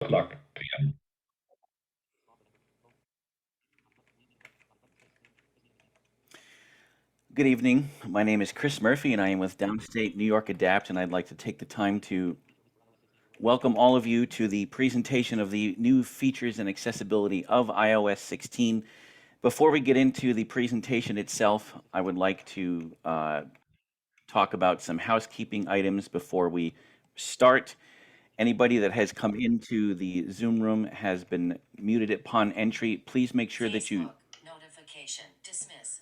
O'clock p.m. Good evening. My name is Chris Murphy, and I am with Downstate New York Adapt, and I'd like to take the time to welcome all of you to the presentation of the new features and accessibility of iOS 16. Before we get into the presentation itself, I would like to talk about some housekeeping items before we start. Anybody that has come into the Zoom room has been muted upon entry. Please make sure that you Notification. Dismiss.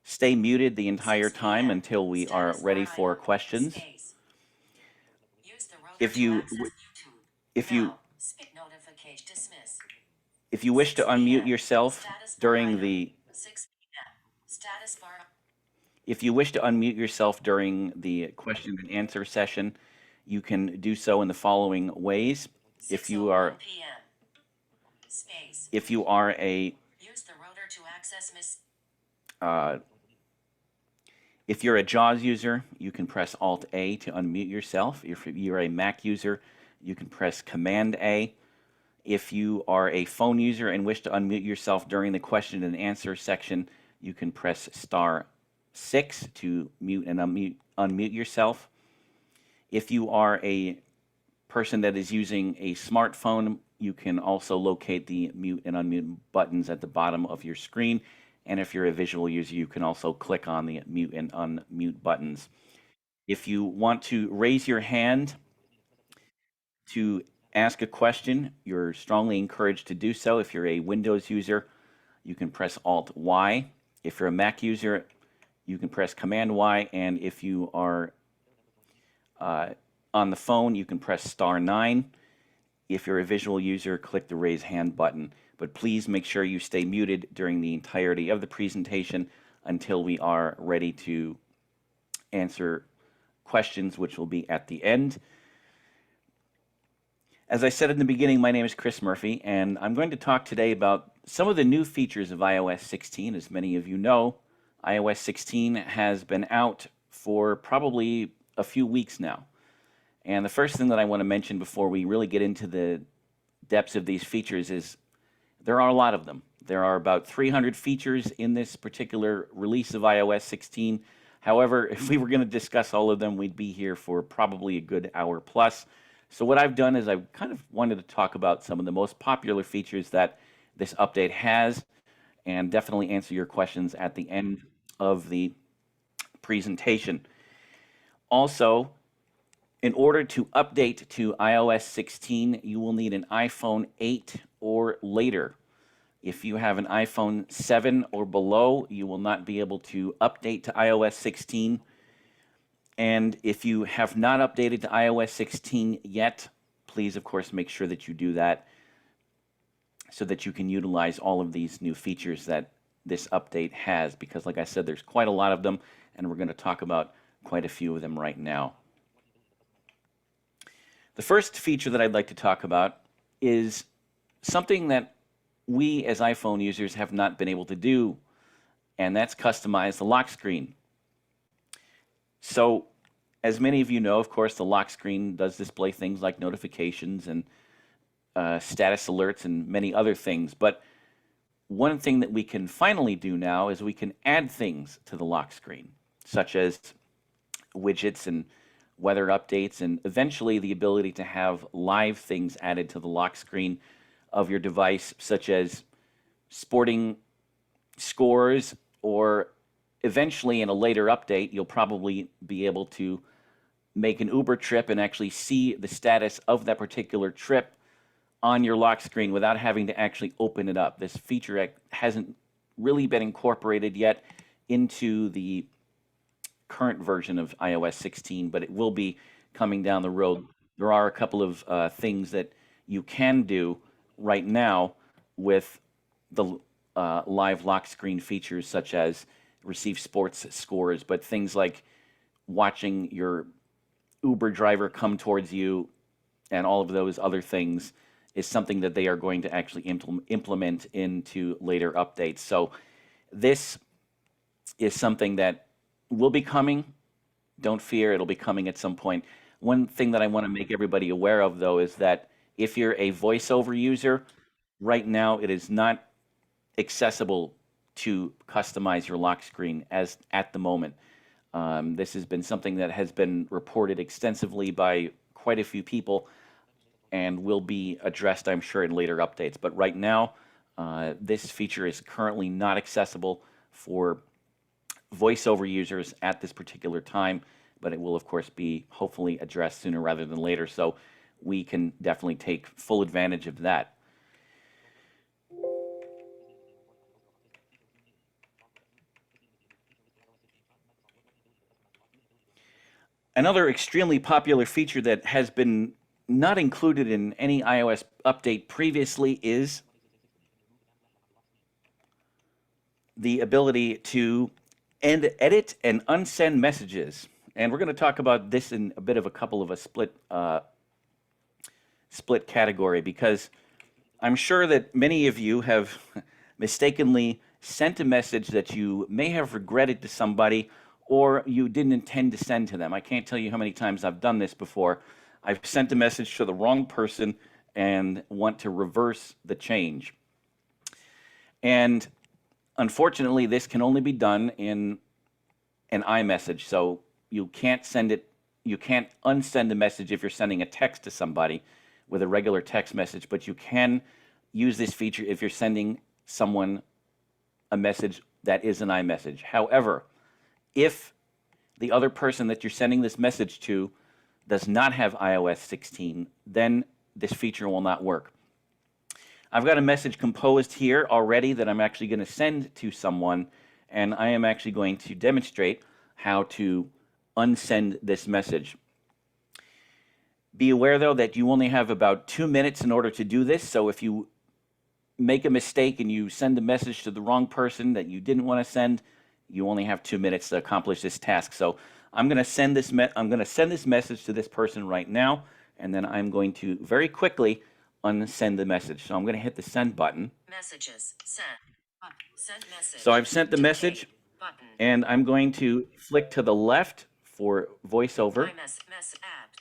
stay muted the entire 6 time p.m. until we are Status ready bar for item. questions. Space. Use the If rotor to you access YouTube. if you Now. Speak notification. Dismiss. if you wish to 6 unmute p.m. yourself Status bar during item. the 6 p.m. Status bar. if you wish to unmute yourself during the question and answer session, you can do so in the following ways. If you 6:01 are p.m. Space. if you are a Use the rotor to access Miss. uh, if you're a JAWS user, you can press Alt A to unmute yourself. If you're a Mac user, you can press Command A. If you are a phone user and wish to unmute yourself during the question and answer section, you can press *6 to mute and unmute yourself. If you are a person that is using a smartphone, you can also locate the mute and unmute buttons at the bottom of your screen. And if you're a visual user, you can also click on the mute and unmute buttons. If you want to raise your hand to ask a question, you're strongly encouraged to do so. If you're a Windows user, you can press Alt Y. If you're a Mac user, you can press Command Y. And if you are on the phone, you can press *9. If you're a visual user, click the raise hand button. But please make sure you stay muted during the entirety of the presentation until we are ready to answer questions, which will be at the end. As I said in the beginning, my name is Chris Murphy, and I'm going to talk today about some of the new features of iOS 16. As many of you know, iOS 16 has been out for probably a few weeks now. And the first thing that I want to mention before we really get into the depths of these features is there are a lot of them. There are about 300 features in this particular release of iOS 16. However, if we were going to discuss all of them, we'd be here for probably a good hour plus. So what I've done is I've kind of wanted to talk about some of the most popular features that this update has and definitely answer your questions at the end of the presentation. Also, in order to update to iOS 16, you will need an iPhone 8 or later. If you have an iPhone 7 or below, you will not be able to update to iOS 16. And if you have not updated to iOS 16 yet, please, of course, make sure that you do that so that you can utilize all of these new features that this update has. Because, like I said, there's quite a lot of them, and we're going to talk about quite a few of them right now. The first feature that I'd like to talk about is something that we as iPhone users have not been able to do, and that's customize the lock screen. So, as many of you know, of course, the lock screen does display things like notifications and status alerts and many other things. But one thing that we can finally do now is we can add things to the lock screen, such as widgets and weather updates, and eventually the ability to have live things added to the lock screen of your device, such as sporting scores, or eventually in a later update, you'll probably be able to make an Uber trip and actually see the status of that particular trip on your lock screen without having to actually open it up. This feature hasn't really been incorporated yet into the current version of iOS 16, but it will be coming down the road. There are a couple of things that you can do right now with the live lock screen features, such as receive sports scores, but things like watching your Uber driver come towards you and all of those other things is something that they are going to actually implement into later updates. So this is something that will be coming. Don't fear, it'll be coming at some point. One thing that I want to make everybody aware of, though, is that If you're a voiceover user, right now it is not accessible to customize your lock screen as at the moment. This has been something that has been reported extensively by quite a few people and will be addressed, I'm sure, in later updates. But right now, this feature is currently not accessible for voiceover users at this particular time, but it will, of course, be hopefully addressed sooner rather than later. So we can definitely take full advantage of that. Another extremely popular feature that has been not included in any iOS update previously is the ability to edit and unsend messages. And we're going to talk about this in a bit of a couple of a split category, because I'm sure that many of you have mistakenly sent a message that you may have regretted to somebody or you didn't intend to send to them. I can't tell you how many times I've done this before. I've sent a message to the wrong person and want to reverse the change. And unfortunately, this can only be done in an iMessage. So you can't unsend a message if you're sending a text to somebody with a regular text message, but you can use this feature if you're sending someone a message that is an iMessage. However, if the other person that you're sending this message to does not have iOS 16, then this feature will not work. I've got a message composed here already that I'm actually going to send to someone, and I am actually going to demonstrate how to unsend this message. Be aware, though, that you only have about 2 minutes in order to do this, so if you make a mistake and you send a message to the wrong person that you didn't want to send, you only have 2 minutes to accomplish this task. So I'm going to send this message to this person right now, and then I'm going to very quickly unsend the message. So I'm going to hit the send button. Messages. Send. Send message. So I've sent the message, Button. and I'm going to flick to the left for voiceover App.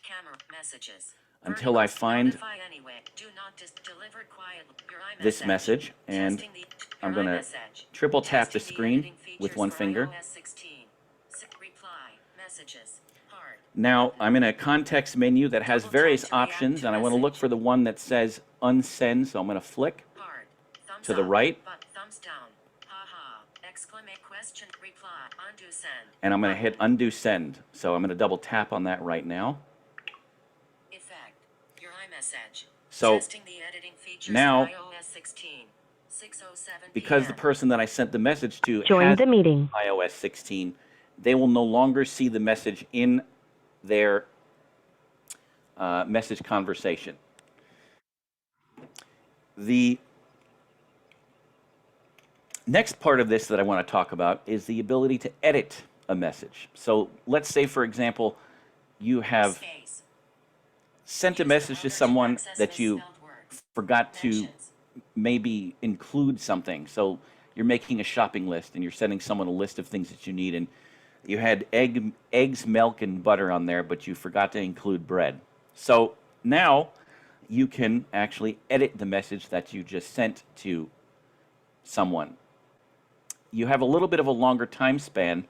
Camera. Messages. until I find Notify anyway. Do not deliver quietly. Your this message, and I'm going to triple tap the screen with one finger. iOS 16. Reply. Messages. Hard. Now I'm in a context menu that has various options, and I want to look for the one that says unsend, so I'm going to flick Hard. Thumbs to the up. right, Thumbs down. Haha. Exclamation question. Reply. Undo send. and I'm going to hit undo send. So I'm going to double tap on that right now. Effect. Your iMessage. So Testing the editing features now, for iOS 16. 6:07 because the PM. person that I sent the message to Join has the meeting. iOS 16, they will no longer see the message in their message conversation. The next part of this that I want to talk about is the ability to edit a message. So let's say, for example, you have Space. sent a Use the message to rotor someone access that you misspelled words. forgot to Mentions. maybe include something. So you're making a shopping list and you're sending someone a list of things that you need, and you had eggs, milk, and butter on there, but you forgot to include bread. So now you can actually edit the message that you just sent to someone. You have a little bit of a longer time span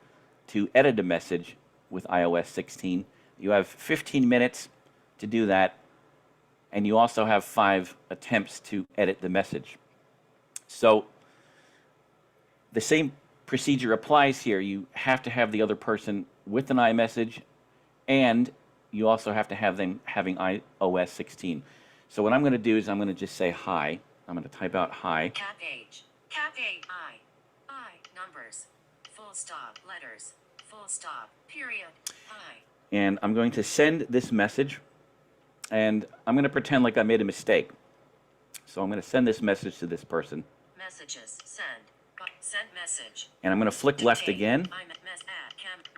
to edit a message with iOS 16. You have 15 minutes to do that, and you also have 5 attempts to edit the message. So the same procedure applies here. You have to have the other person with an iMessage, and you also have to have them having iOS 16. So what I'm going to do is I'm going to just say hi. I'm going to type out hi. Cap age. Cap age. I. Numbers. Full stop. Letters. Full stop. Period. I. And I'm going to send this message, and I'm going to pretend like I made a mistake. So I'm going to send this message to this person, Messages. Send. Send message. and I'm going to flick left Dictate. again,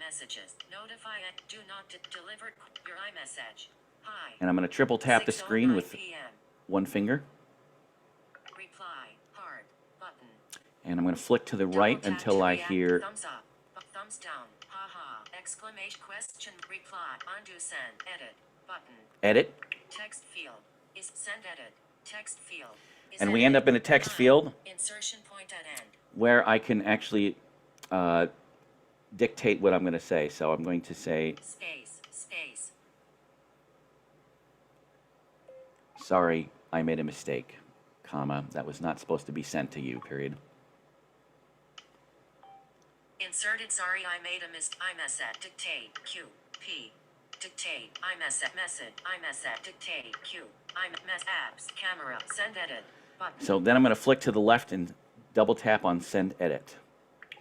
Messages. Notify. Do not deliver your iMessage. Hi. and I'm going to triple tap the screen 6:09 with PM. one finger, Reply. Hard. Button. and I'm going to flick to the right Double tap until to I react. hear Thumbs up. Thumbs down. Haha. Exclamation question. Reply. Undo send. Edit. Button. edit. Text field. is send edit. Text field. Is And we end up in a text field Insertion point at end. where I can actually dictate what I'm going to say. So I'm going to say, Space. Space. sorry, I made a mistake, comma, that was not supposed to be sent to you, period. Inserted. Sorry, I made a iMessage. Dictate. Q. P. Dictate. iMessage. Message. iMessage. Dictate. Q. iMess. Apps. Camera. Send edit. Button. So then I'm going to flick to the left and double tap on send edit.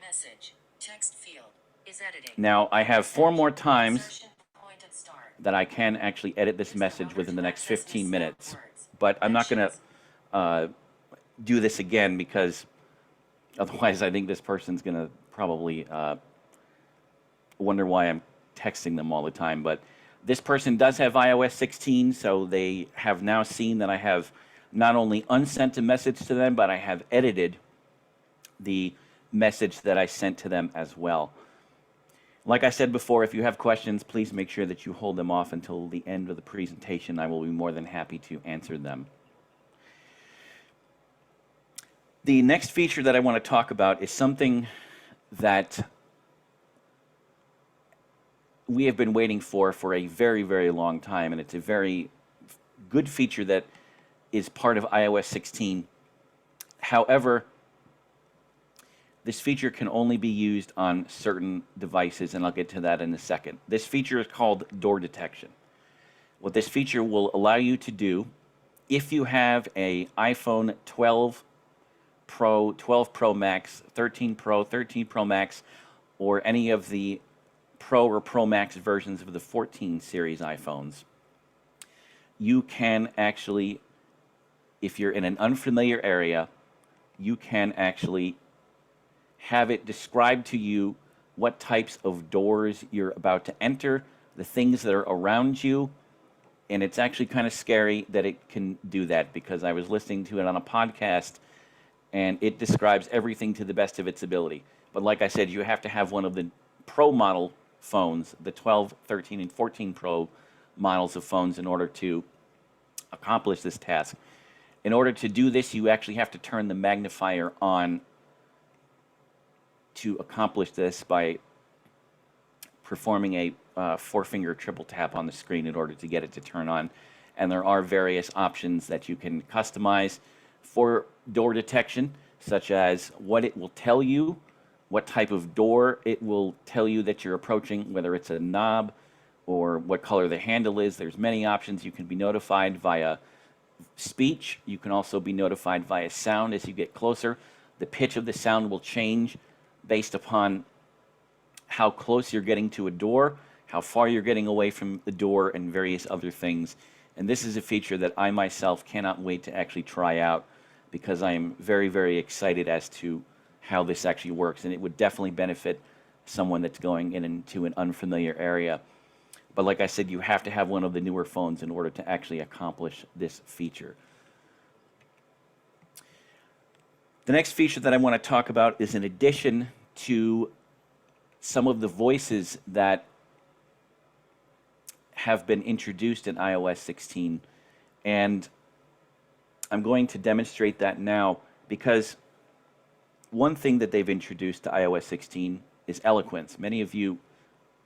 Message. Text field. Is editing. Now I have 4 more times Insertion point at start. that I can actually edit this message within the next 15 minutes. But I'm not going to do this again because otherwise I think this person's going to probably wonder why I'm texting them all the time. But this person does have iOS 16, so they have now seen that I have not only unsent a message to them, but I have edited the message that I sent to them as well. Like I said before, if you have questions, please make sure that you hold them off until the end of the presentation. I will be more than happy to answer them. The next feature that I want to talk about is something that we have been waiting for a very, very long time, and it's a very good feature that is part of iOS 16. However, this feature can only be used on certain devices, and I'll get to that in a second. This feature is called door detection. What this feature will allow you to do, if you have a iPhone 12 Pro, 12 Pro Max, 13 Pro, 13 Pro Max, or any of the Pro or Pro Max versions of the 14 series iPhones, you can actually, if you're in an unfamiliar area, you can actually have it describe to you what types of doors you're about to enter, the things that are around you, and it's actually kind of scary that it can do that because I was listening to it on a podcast and it describes everything to the best of its ability. But like I said, you have to have one of the Pro model phones, the 12, 13, and 14 Pro models of phones in order to accomplish this task. In order to do this, you actually have to turn the magnifier on to accomplish this by performing a 4-finger triple tap on the screen in order to get it to turn on. And there are various options that you can customize for door detection, such as what it will tell you, what type of door it will tell you that you're approaching, whether it's a knob or what color the handle is. There's many options. You can be notified via speech. You can also be notified via sound as you get closer. The pitch of the sound will change based upon how close you're getting to a door, how far you're getting away from the door, and various other things. And this is a feature that I myself cannot wait to actually try out because I am very, very excited as to how this actually works. And it would definitely benefit someone that's going into an unfamiliar area. But like I said, you have to have one of the newer phones in order to actually accomplish this feature. The next feature that I want to talk about is in addition to some of the voices that have been introduced in iOS 16. And I'm going to demonstrate that now because one thing that they've introduced to iOS 16 is eloquence. Many of you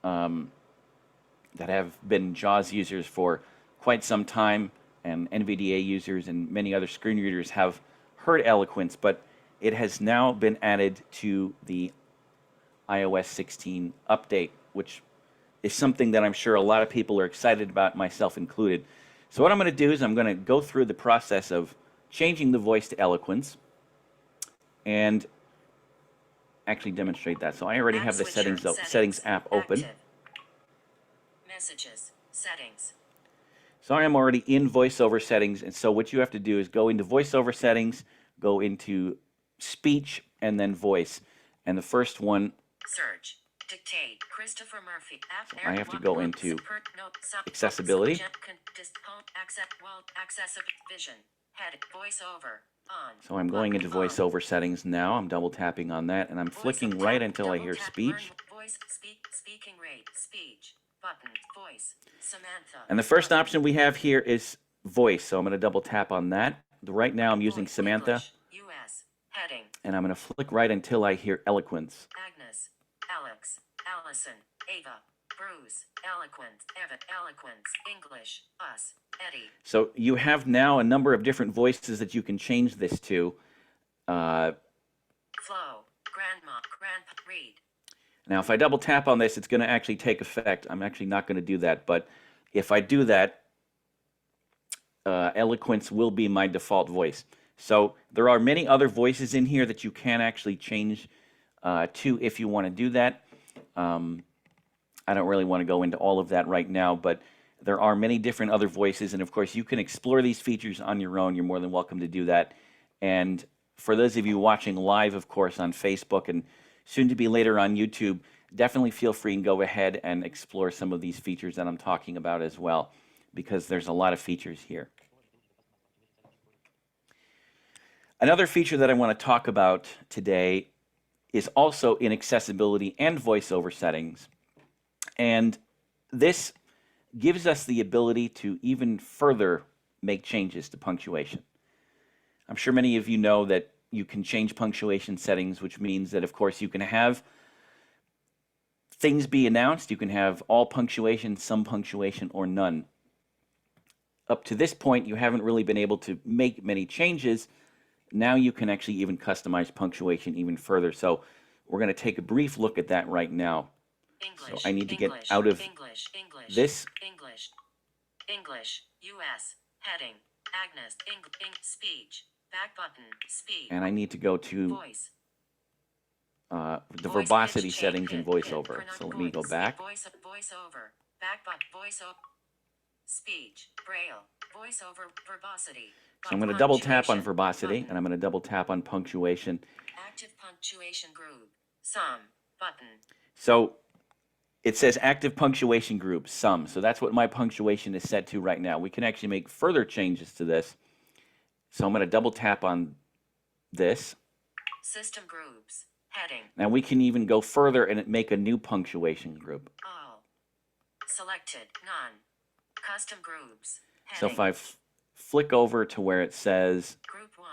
that have been JAWS users for quite some time and NVDA users and many other screen readers have heard eloquence, but it has now been added to the iOS 16 update, which is something that I'm sure a lot of people are excited about, myself included. So what I'm going to do is I'm going to go through the process of changing the voice to eloquence and actually demonstrate that. So I already have the settings app open. Active. Messages. Settings. So I am already in VoiceOver settings, and so what you have to do is go into VoiceOver settings, go into speech, and then voice. And the first one, Search. Dictate. Christopher Murphy. I have to go into accessibility. Vision. Head. VoiceOver. On. So I'm going into VoiceOver settings now. I'm double tapping on that, and I'm flicking right until I hear speech. Voice. Speaking rate. Speech. Button. Voice. Samantha. And the first option we have here is voice. So I'm going to double tap on that. Right now I'm using Voice Samantha, English. US. Heading. and I'm going to flick right until I hear eloquence. Agnes. Alex. Allison. Ava. Bruce. Eloquence. Eva. Eloquence. English. Us. Eddie. So you have now a number of different voices that you can change this to. Flo. Grandma. Grandpa. Read. Now, if I double tap on this, it's going to actually take effect. I'm actually not going to do that, but if I do that, eloquence will be my default voice. So there are many other voices in here that you can actually change to if you want to do that. I don't really want to go into all of that right now, but there are many different other voices, and of course you can explore these features on your own. You're more than welcome to do that. And for those of you watching live, of course, on Facebook and soon to be later on YouTube, definitely feel free and go ahead and explore some of these features that I'm talking about as well, because there's a lot of features here. Another feature that I want to talk about today is also in accessibility and voiceover settings. And this gives us the ability to even further make changes to punctuation. I'm sure many of you know that you can change punctuation settings, which means that, of course, you can have things be announced. You can have all punctuation, some punctuation, or none. Up to this point, you haven't really been able to make many changes. Now you can actually even customize punctuation even further. So we're going to take a brief look at that right now. English. So I need to English, get out of English. English. this. English. English. US. Heading. Agnes. Speech. Back button. Speech. And I need to go to Voice. the Voice verbosity pitch, settings hit, in hit, VoiceOver. So let me go back. Voiceover. Back button. Voiceover. Speech. Braille. Voiceover. Verbosity. So I'm going to double tap on Punctuation, verbosity, button. and I'm going to double tap on punctuation. Active punctuation group. Some. Button. So it says active punctuation group, some. So that's what my punctuation is set to right now. We can actually make further changes to this. So I'm going to double tap on this. System groups. Heading. Now we can even go further and make a new punctuation group. All. Selected. None. Custom groups. So Heading. if I flick over to where it says Group 1.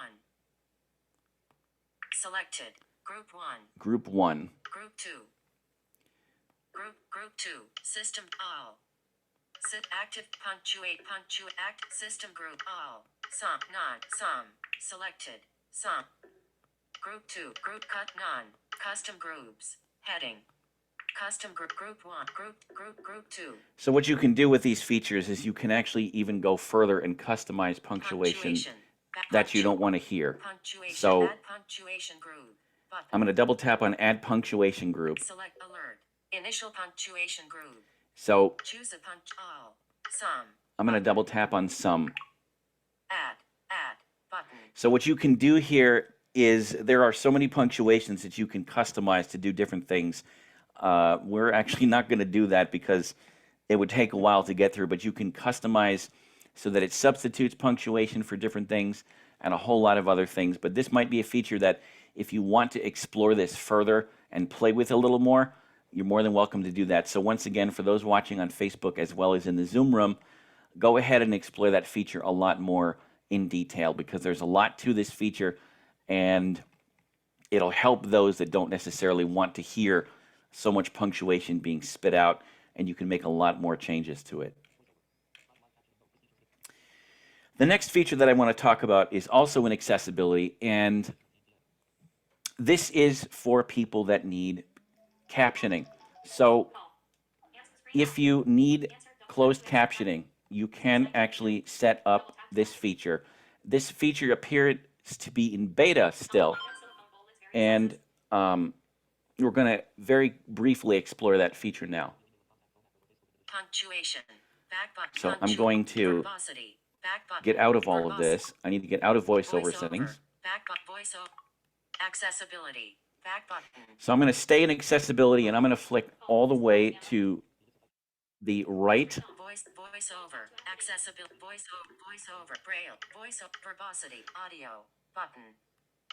Selected. Group 1. Group 1, Group 2. Group 2. System all. Active act system group all. Some none. Some. Selected. Some. Group 2. Group cut none. Custom groups. Heading. Custom group 1. Group 2. So what you can do with these features is you can actually even go further and customize punctuation that you don't want to hear. Punctuation. So Add punctuation group. Button. I'm going to double tap on Add Punctuation Group. Select alert. Initial punctuation group. So Choose a punch all. Some. I'm going to double tap on Some. Add button. So what you can do here is there are so many punctuations that you can customize to do different things. We're actually not going to do that because it would take a while to get through, but you can customize so that it substitutes punctuation for different things and a whole lot of other things. But this might be a feature that if you want to explore this further and play with a little more, you're more than welcome to do that. So once again, for those watching on Facebook as well as in the Zoom room, go ahead and explore that feature a lot more in detail because there's a lot to this feature and it'll help those that don't necessarily want to hear so much punctuation being spit out, and you can make a lot more changes to it. The next feature that I want to talk about is also in accessibility, and this is for people that need captioning. So if you need closed captioning, you can actually set up this feature. This feature appears to be in beta still, and we're going to very briefly explore that feature now. Punctuation. Back button. So I'm going to Verbosity. Back button. get out of all of Verbosity. this. I need to get out of voiceover settings. Back button. Voiceover. Accessibility. Back button. So I'm going to stay in accessibility, and I'm going to flick all the way to the right. Voiceover. Accessibility. Voiceover. Braille. Voiceover. Verbosity. Audio. Button.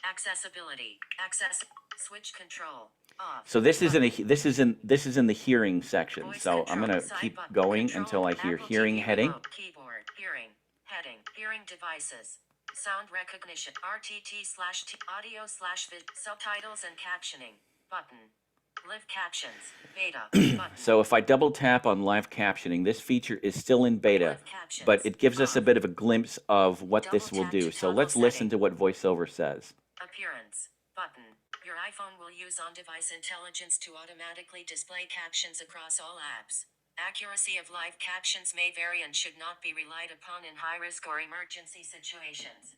Accessibility. Switch control. Off. So this is in the hearing section. So I'm going to keep going until I hear hearing heading. Keyboard. Hearing. Heading. Hearing devices. Sound recognition. RTT/T. Audio/vid. Subtitles and captioning. Button. Live captions. Beta. Button. So if I double tap on live captioning, this feature is still in beta, Live captions. but it gives us a Off. bit of a glimpse of what this Double will tap do. to So toggle let's listen setting. to what VoiceOver says. Appearance. Button. Your iPhone will use on-device intelligence to automatically display captions across all apps. Accuracy of live captions may vary and should not be relied upon in high-risk or emergency situations.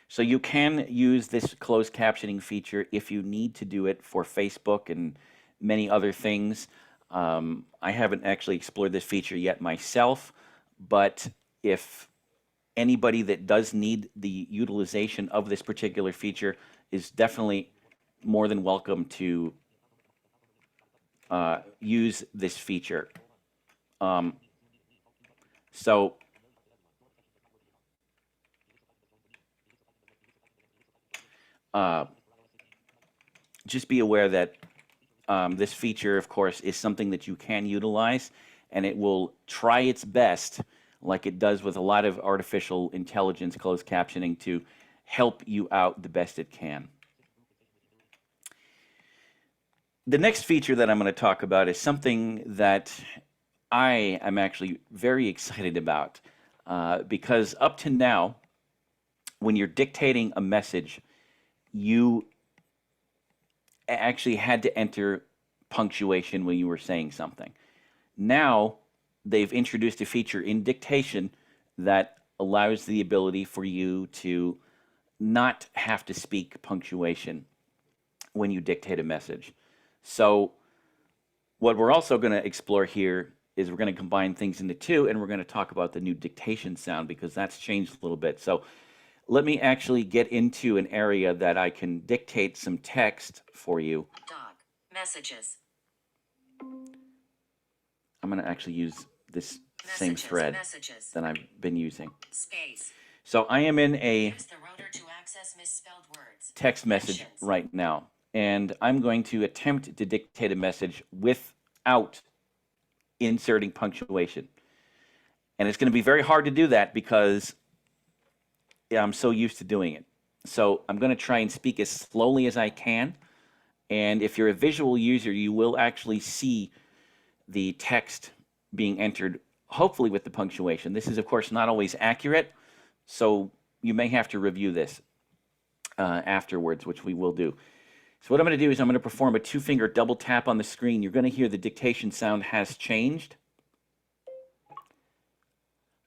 So you can use this closed captioning feature if you need to do it for Facebook and many other things. I haven't actually explored this feature yet myself, but if anybody that does need the utilization of this particular feature is definitely more than welcome to use this feature. So just be aware that this feature, of course, is something that you can utilize, and it will try its best, like it does with a lot of artificial intelligence closed captioning, to help you out the best it can. The next feature that I'm going to talk about is something that I am actually very excited about because up to now, when you're dictating a message, you actually had to enter punctuation when you were saying something. Now, they've introduced a feature in dictation that allows the ability for you to not have to speak punctuation when you dictate a message. So, what we're also going to explore here is we're going to combine things into two, and we're going to talk about the new dictation sound because that's changed a little bit. So, let me actually get into an area that I can dictate some text for you. Dog. Messages. I'm going to actually use this same Messages. thread Messages. that I've been using. Space. So I am in a Use the rotor to access misspelled words. text message Actions. right now, and I'm going to attempt to dictate a message without inserting punctuation. And it's going to be very hard to do that because I'm so used to doing it. So I'm going to try and speak as slowly as I can. And if you're a visual user, you will actually see the text being entered, hopefully with the punctuation. This is, of course, not always accurate, so you may have to review this afterwards, which we will do. So what I'm going to do is I'm going to perform a two-finger double tap on the screen. You're going to hear the dictation sound has changed.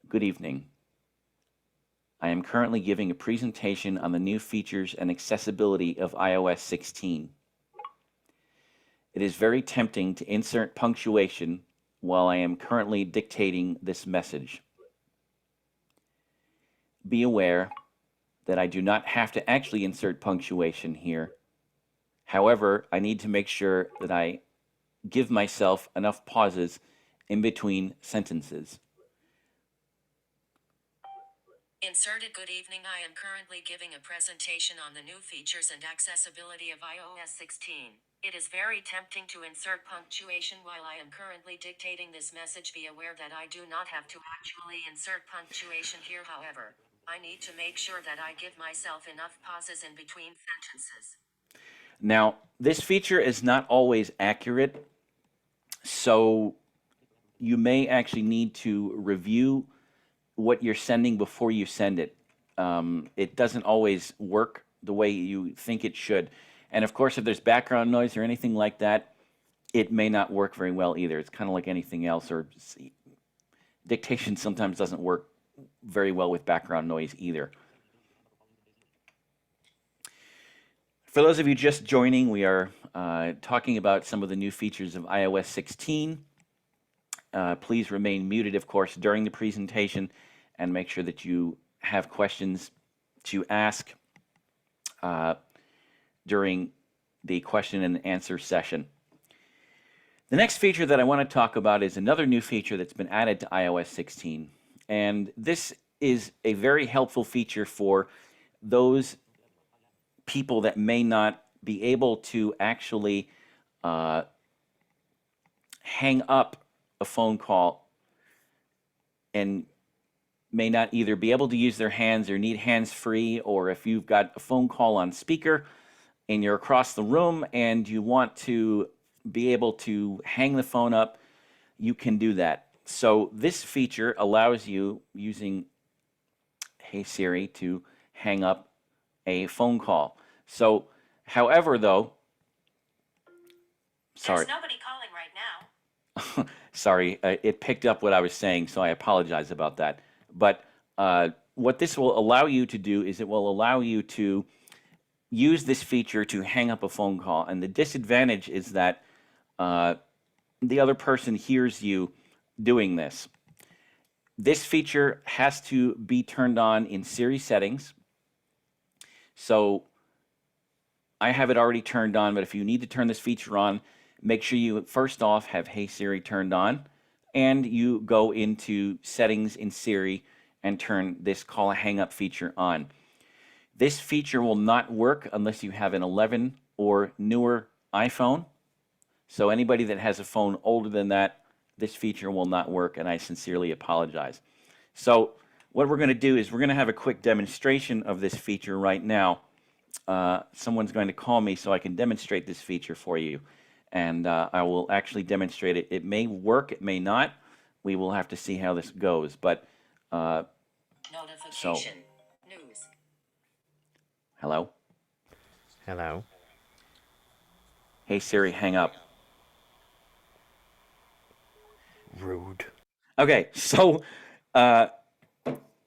Good evening. I am currently giving a presentation on the new features and accessibility of iOS 16. It is very tempting to insert punctuation while I am currently dictating this message. Be aware that I do not have to actually insert punctuation here. However, I need to make sure that I give myself enough pauses in between sentences. Inserted. Good evening. I am currently giving a presentation on the new features and accessibility of iOS 16. It is very tempting to insert punctuation while I am currently dictating this message. Be aware that I do not have to actually insert punctuation here. However, I need to make sure that I give myself enough pauses in between sentences. Now, this feature is not always accurate, so you may actually need to review what you're sending before you send it. It doesn't always work the way you think it should. And of course, if there's background noise or anything like that, it may not work very well either. It's kind of like anything else, or dictation sometimes doesn't work very well with background noise either. For those of you just joining, we are talking about some of the new features of iOS 16. Please remain muted, of course, during the presentation, and make sure that you have questions to ask during the question and answer session. The next feature that I want to talk about is another new feature that's been added to iOS 16. And this is a very helpful feature for those people that may not be able to actually hang up a phone call and may not either be able to use their hands or need hands-free, or if you've got a phone call on speaker and you're across the room and you want to be able to hang the phone up, you can do that. So this feature allows you, using Hey Siri, to hang up a phone call. So, however, though, sorry. There's nobody calling right now. Sorry, it picked up what I was saying, so I apologize about that. But what this will allow you to do is it will allow you to use this feature to hang up a phone call. And the disadvantage is that the other person hears you doing this. This feature has to be turned on in Siri settings. So I have it already turned on, but if you need to turn this feature on, make sure you first off have Hey Siri turned on, and you go into settings in Siri and turn this call hang up feature on. This feature will not work unless you have an 11 or newer iPhone. So anybody that has a phone older than that, this feature will not work, and I sincerely apologize. So what we're going to do is we're going to have a quick demonstration of this feature right now. Someone's going to call me so I can demonstrate this feature for you. And I will actually demonstrate it. It may work, it may not. We will have to see how this goes. But Notification. News. Hello? Hello. Hey Siri, hang up. Rude. Okay, so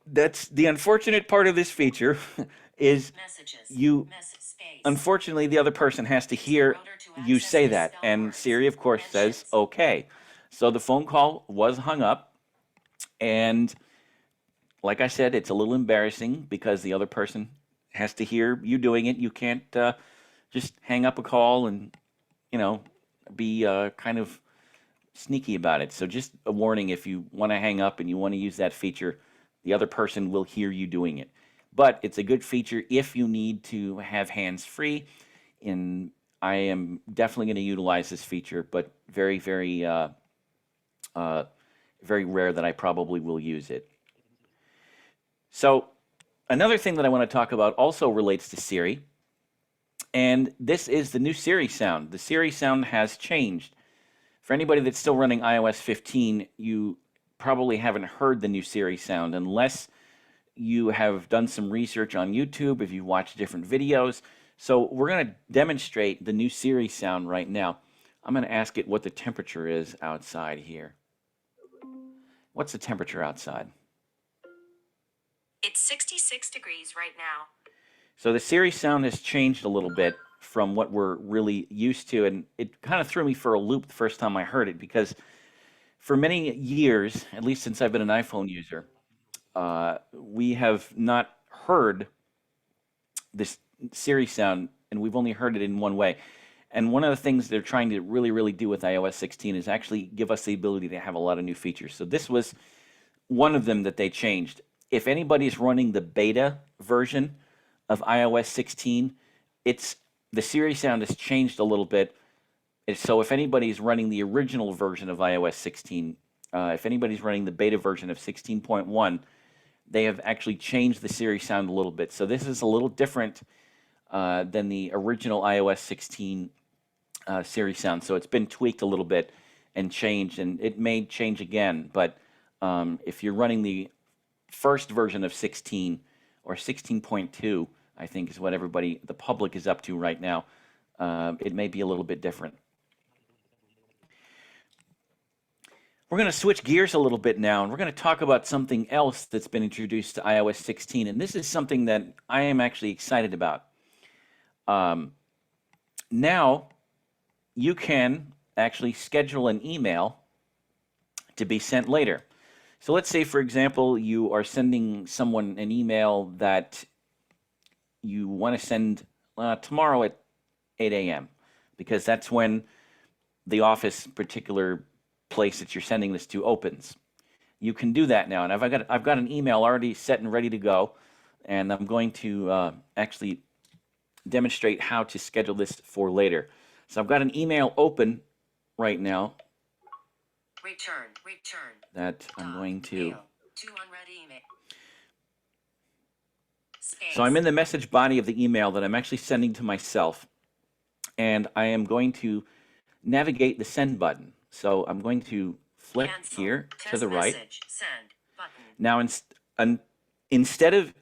that's the unfortunate part of this feature is Messages. you, Space. unfortunately, the other person has to hear you say that. And Siri, of course, says, okay. So the phone call was hung up. And like I said, it's a little embarrassing because the other person has to hear you doing it. You can't just hang up a call and, be kind of sneaky about it. So just a warning, if you want to hang up and you want to use that feature, the other person will hear you doing it. But it's a good feature if you need to have hands free. And I am definitely going to utilize this feature, but very, very, very rare that I probably will use it. So another thing that I want to talk about also relates to Siri, and this is the new Siri sound. The Siri sound has changed. For anybody that's still running iOS 15, you probably haven't heard the new Siri sound unless you have done some research on YouTube, if you watch different videos. So we're going to demonstrate the new Siri sound right now. I'm going to ask it what the temperature is outside here. What's the temperature outside? It's 66 degrees right now. So the Siri sound has changed a little bit from what we're really used to, and it kind of threw me for a loop the first time I heard it, because for many years, at least since I've been an iPhone user, we have not heard this Siri sound, and we've only heard it in one way. And one of the things they're trying to really, really do with iOS 16 is actually give us the ability to have a lot of new features. So this was one of them that they changed. If anybody's running the beta version of iOS 16, the Siri sound has changed a little bit. So if anybody's running the original version of iOS 16, if anybody's running the beta version of 16.1, they have actually changed the Siri sound a little bit. So this is a little different than the original iOS 16 Siri sound. So it's been tweaked a little bit and changed, and it may change again. But if you're running the first version of 16 or 16.2, I think is what the public is up to right now, it may be a little bit different. We're going to switch gears a little bit now, and we're going to talk about something else that's been introduced to iOS 16, and this is something that I am actually excited about. Now, you can actually schedule an email to be sent later. So let's say, for example, you are sending someone an email that you want to send tomorrow at 8 a.m. because that's when the office particular place that you're sending this to opens. You can do that now, and I've got an email already set and ready to go, and I'm going to actually demonstrate how to schedule this for later. So I've got an email open right now. Return. That I'm going to. Mail. 2 unread email. So I'm in the message body of the email that I'm actually sending to myself, and I am going to navigate the send button. So I'm going to flick here to the right. Send button. Now, instead of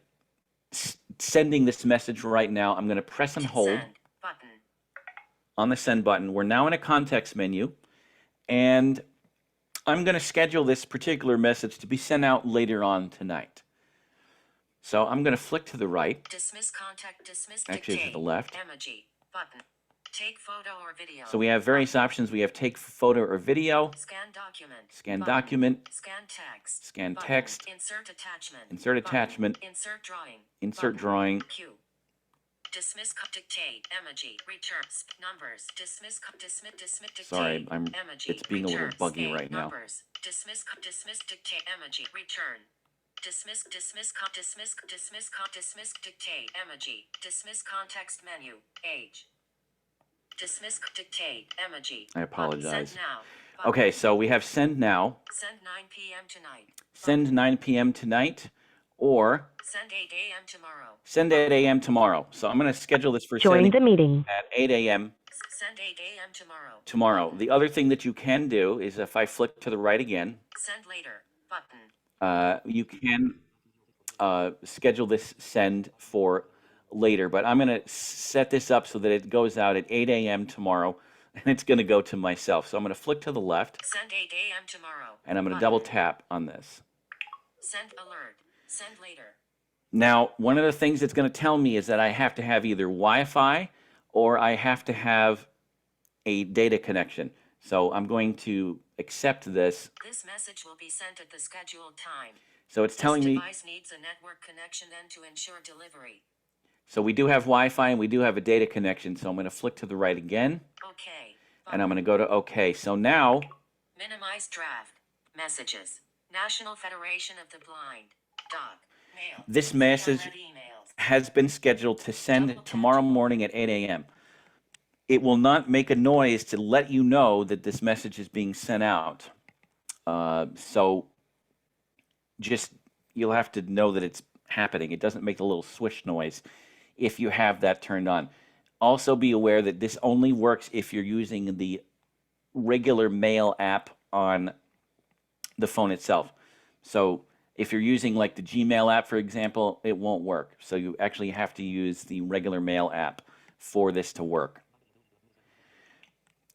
sending this message right now, I'm going to press and hold Send button. on the send button. We're now in a context menu, and I'm going to schedule this particular message to be sent out later on tonight. So I'm going to flick to the right. Dismiss contact. Dismiss Actually, dictate. to the left. Emoji button. Take photo or video. So we have various options. We have take photo or video, Scan document. scan button. document, Scan text. scan button. text, Insert attachment. insert button. attachment, Insert drawing. insert button. drawing. Q. Dismiss dictate. Emoji. Return numbers. Dismiss dictate. Sorry, emoji. it's being a little Return, buggy state, right now. Numbers. Dismiss dictate. Emoji. Return. Dismiss dictate. Emoji. Dismiss context menu. Age. Dismiss dictate. Emoji. I apologize. Send now. Button. Okay, so we have send now, Send 9 p.m. tonight. send 9 p.m. tonight, or Send 8 a.m. tomorrow. send 8 a.m. tomorrow. So I'm going to schedule this for Join sending the meeting. at 8 a.m. Send 8 a.m. tomorrow. tomorrow. The other thing that you can do is if I flick to the right again, Send later. Button. you can schedule this send for later, but I'm going to set this up so that it goes out at 8 a.m. tomorrow, and it's going to go to myself. So I'm going to flick to the left, Send 8 a.m. tomorrow. and I'm going to Button. double tap on this. Send alert. Send later. Now, one of the things it's going to tell me is that I have to have either Wi-Fi or I have to have a data connection. So I'm going to accept this. This message will be sent at the scheduled time. So it's telling This me, device needs a network connection and to ensure delivery. so we do have Wi-Fi and we do have a data connection. So I'm going to flick to the right again, Okay. and I'm going to go to OK. So now, Minimize draft. Messages. National Federation of the Blind. Doc. Mail. this message Unread emails. has been scheduled to send tomorrow morning at 8 a.m. It will not make a noise to let you know that this message is being sent out. So just, you'll have to know that it's happening. It doesn't make the little swish noise if you have that turned on. Also be aware that this only works if you're using the regular mail app on the phone itself. So if you're using like the Gmail app, for example, it won't work. So you actually have to use the regular mail app for this to work.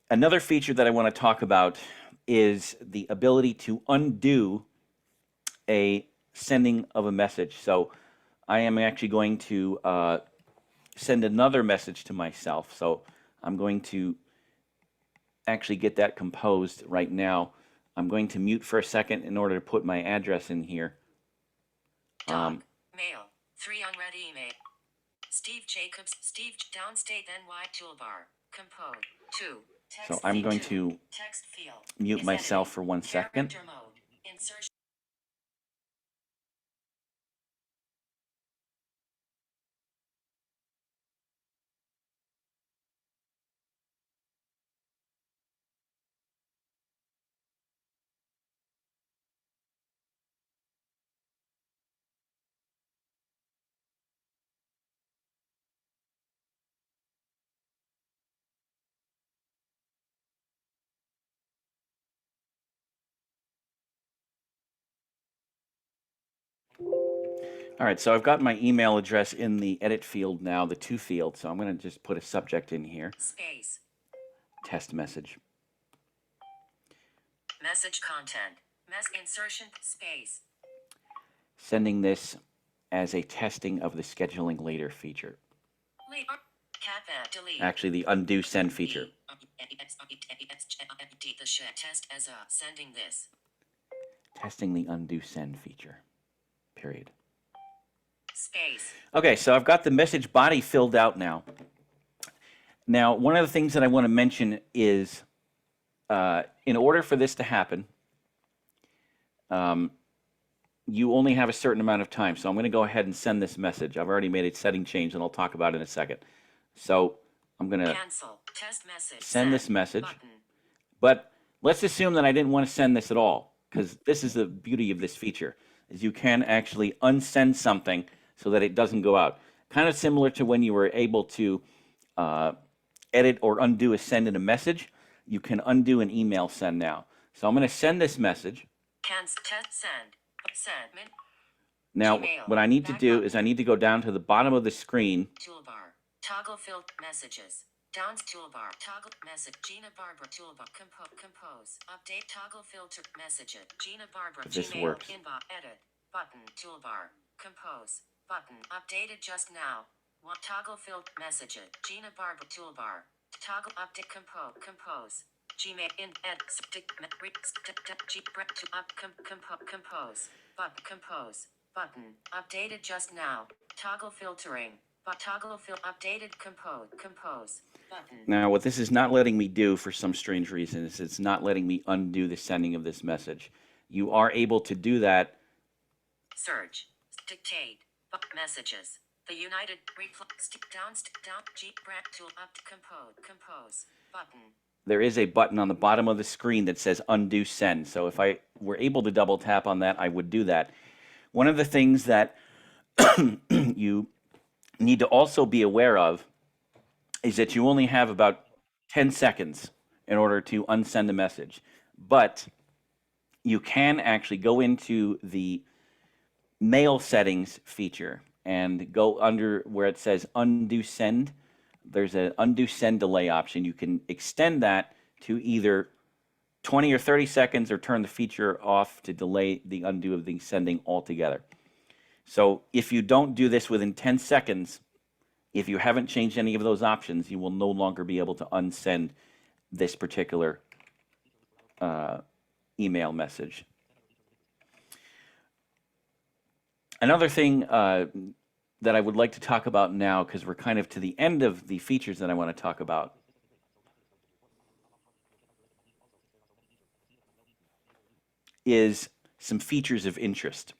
Another feature that I want to talk about is the ability to undo a sending of a message. So I am actually going to send another message to myself. So I'm going to actually get that composed right now. I'm going to mute for a second in order to put my address in here. Doc. Mail. 3 unread email. Steve Jacobs. Steve Downstate NY toolbar. Compose. 2. Text So I'm field going 2. to Text field. mute Is myself edited. for 1 second. Character mode. Insertion. All right, so I've got my email address in the edit field now, the to field. So I'm going to just put a subject in here. Space. Test message. Message content. Insertion. Space. Sending this as a testing of the scheduling later feature. Later. Cat delete. Actually, the undo send feature. The test as a sending this. Testing the undo send feature. Period. Space. Okay, so I've got the message body filled out now. Now, one of the things that I want to mention is in order for this to happen, you only have a certain amount of time. So I'm going to go ahead and send this message. I've already made a setting change, and I'll talk about it in a second. So I'm going to Cancel. Test message. send this message. Button. But let's assume that I didn't want to send this at all, because this is the beauty of this feature, is you can actually unsend something so that it doesn't go out. Kind of similar to when you were able to edit or undo a send in a message. You can undo an email send now. So I'm going to send this message. Send. Now, Gmail. what I need to do is I need to go down to the bottom of the screen. Toolbar. Toggle field messages. Downs toolbar. Toggle message. Gina Barbara toolbar. Compose. Update toggle filter messages. Gina Barbara. This Gmail. works. Inbox. Edit. Button. Toolbar. Compose. Button. Updated just now. One toggle field messages. Gina Barbara toolbar. Toggle update. Compose. Gmail in ed stick to up compose button compose button updated just now toggle filtering but toggle fill updated compose button. Now, what this is not letting me do for some strange reason is it's not letting me undo the sending of this message. You are able to do that. Search dictate messages the United down G brand tool up compose button. There is a button on the bottom of the screen that says undo send. So if I were able to double tap on that, I would do that. One of the things that you need to also be aware of is that you only have about 10 seconds in order to unsend a message. But you can actually go into the mail settings feature and go under where it says undo send. There's an undo send delay option. You can extend that to either 20 or 30 seconds or turn the feature off to delay the undo of the sending altogether. So if you don't do this within 10 seconds, if you haven't changed any of those options, you will no longer be able to unsend this particular email message. Another thing that I would like to talk about now, because we're kind of to the end of the features that I want to talk about, is some features of interest.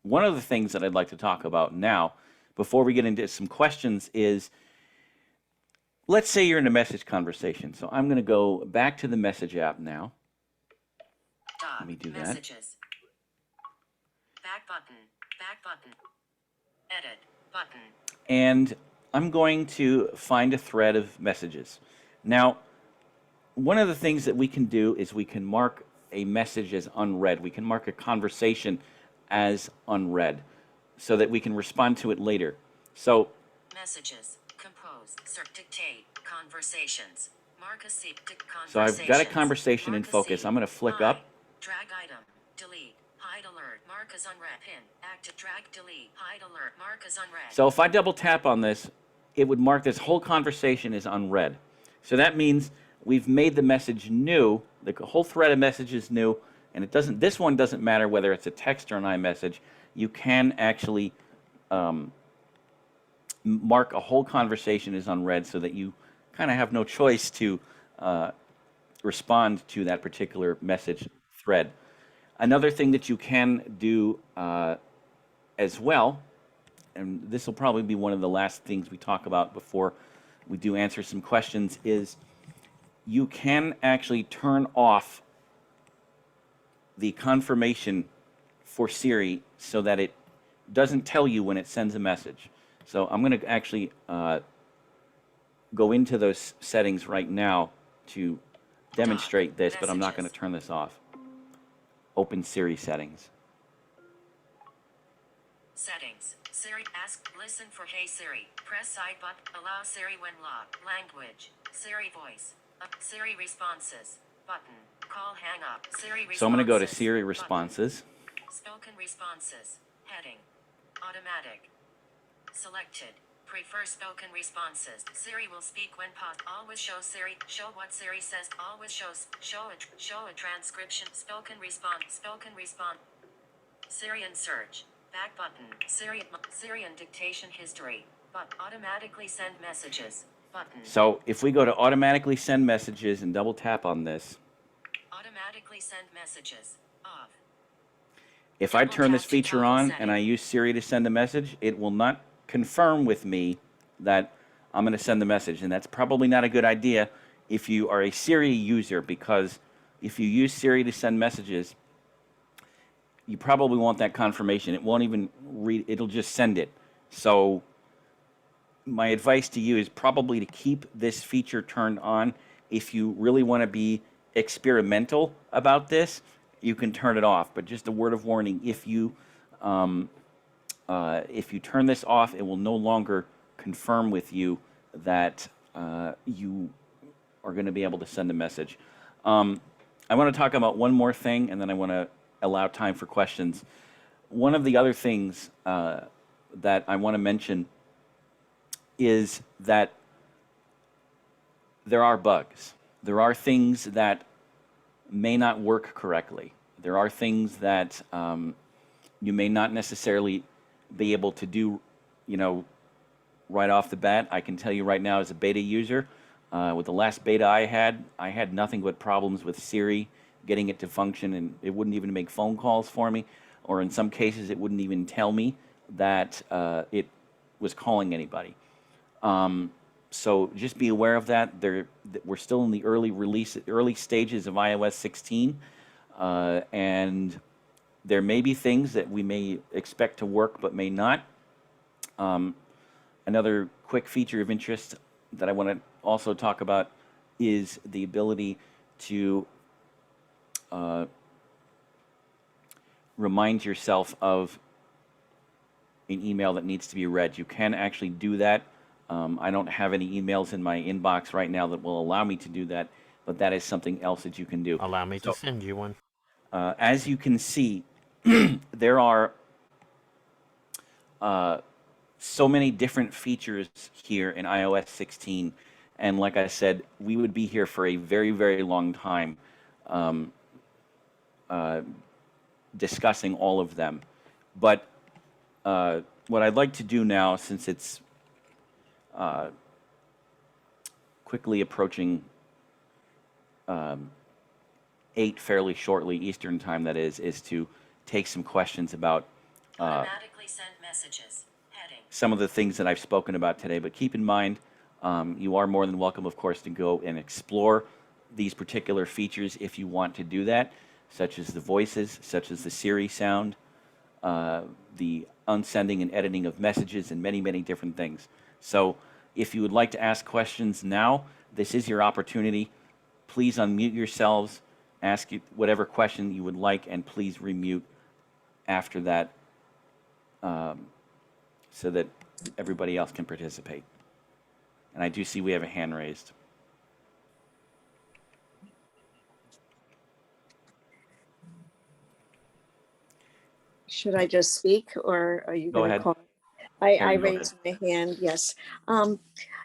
One of the things that I'd like to talk about now, before we get into some questions, is let's say you're in a message conversation. So I'm going to go back to the message app now. Let me do that. Messages. Back button, edit button. And I'm going to find a thread of messages. Now, one of the things that we can do is we can mark a message as unread. We can mark a conversation as unread so that we can respond to it later. So, messages, compose, dictate, conversations, mark a seat, so I've got a conversation in focus. I'm going to flick up. Drag item, delete, hide alert, mark as unread, pin, active, drag, delete, hide alert, mark as unread. So if I double tap on this, it would mark this whole conversation as unread. So that means we've made the message new, the whole thread of messages new, and it doesn't. This one doesn't matter whether it's a text or an iMessage. You can actually mark a whole conversation as unread so that you kind of have no choice to respond to that particular message thread. Another thing that you can do as well, and this will probably be one of the last things we talk about before we do answer some questions, is you can actually turn off the confirmation for Siri so that it doesn't tell you when it sends a message. So I'm going to actually go into those settings right now to demonstrate this, but I'm not going to turn this off. Open Siri settings. Settings. Siri, ask, listen for Hey Siri. Press side button. Allow Siri when locked. Language. Siri voice. Siri responses. Button. Call hang up. Siri responses. So I'm going to go to Siri responses. Button. Spoken responses. Heading. Automatic. Selected. Prefer spoken responses. Siri will speak when possible. Always show Siri. Show what Siri says. Always show a transcription. Spoken response. Spoken response. Siri and search. Back button. Siri and dictation history. But automatically send messages. Button. So if we go to automatically send messages and double tap on this. Automatically send messages. Off. If I turn this feature on and I use Siri to send a message, it will not confirm with me that I'm going to send the message. And that's probably not a good idea if you are a Siri user, because if you use Siri to send messages, you probably want that confirmation. It won't even read, it'll just send it. So my advice to you is probably to keep this feature turned on. If you really want to be experimental about this, you can turn it off. But just a word of warning: if you turn this off, it will no longer confirm with you that you are going to be able to send a message. Um, I want to talk about one more thing, and then I want to allow time for questions. One of the other things that I want to mention is that there are bugs. There are things that may not work correctly. There are things that you may not necessarily be able to do, you know, right off the bat. I can tell you right now, as a beta user, with the last beta I had nothing but problems with Siri getting it to function, and it wouldn't even make phone calls for me, or in some cases, it wouldn't even tell me that it was calling anybody. So just be aware of that. We're still in the early stages of iOS 16, and there may be things that we may expect to work but may not. Another quick feature of interest that I want to also talk about is the ability to remind yourself of an email that needs to be read. You can actually do that. I don't have any emails in my inbox right now that will allow me to do that, but that is something else that you can do. Allow me to So, send you one. as you can see, there are so many different features here in iOS 16. And like I said, we would be here for a very, very long time discussing all of them. But what I'd like to do now, since it's quickly approaching 8 fairly shortly, Eastern time that is to take some questions about Automatically send messages. Heading. some of the things that I've spoken about today. But keep in mind, you are more than welcome, of course, to go and explore these particular features if you want to do that, such as the voices, such as the Siri sound, the unsending and editing of messages, and many, many different things. So if you would like to ask questions now, this is your opportunity. Please unmute yourselves, ask whatever question you would like, and please remute after that so that everybody else can participate. And I do see we have a hand raised. Should I just speak, or are you Go going to ahead. call? I Karen, go ahead. raised my hand, yes.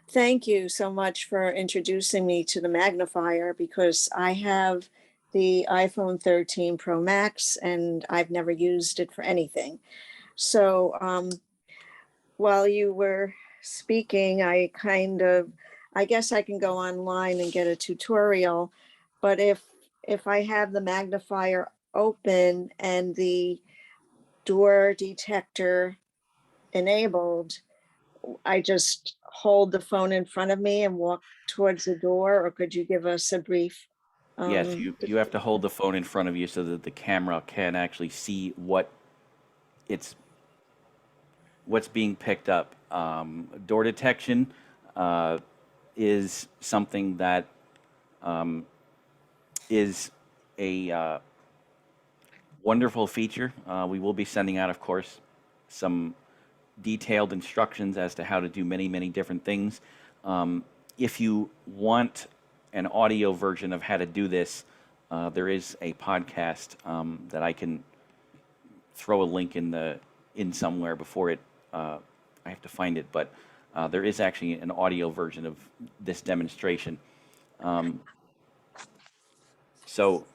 Thank you so much for introducing me to the magnifier, because I have the iPhone 13 Pro Max and I've never used it for anything. So while you were speaking, I guess I can go online and get a tutorial, but if I have the magnifier open and the door detector enabled, I just hold the phone in front of me and walk towards the door, or could you give us a brief? Yes, you have to hold the phone in front of you so that the camera can actually see it's what's being picked up. Door detection is something that is a wonderful feature. We will be sending out, of course, some detailed instructions as to how to do many, many different things. If you want an audio version of how to do this, there is a podcast that I can throw a link in somewhere before it. I have to find it, but there is actually an audio version of this demonstration. So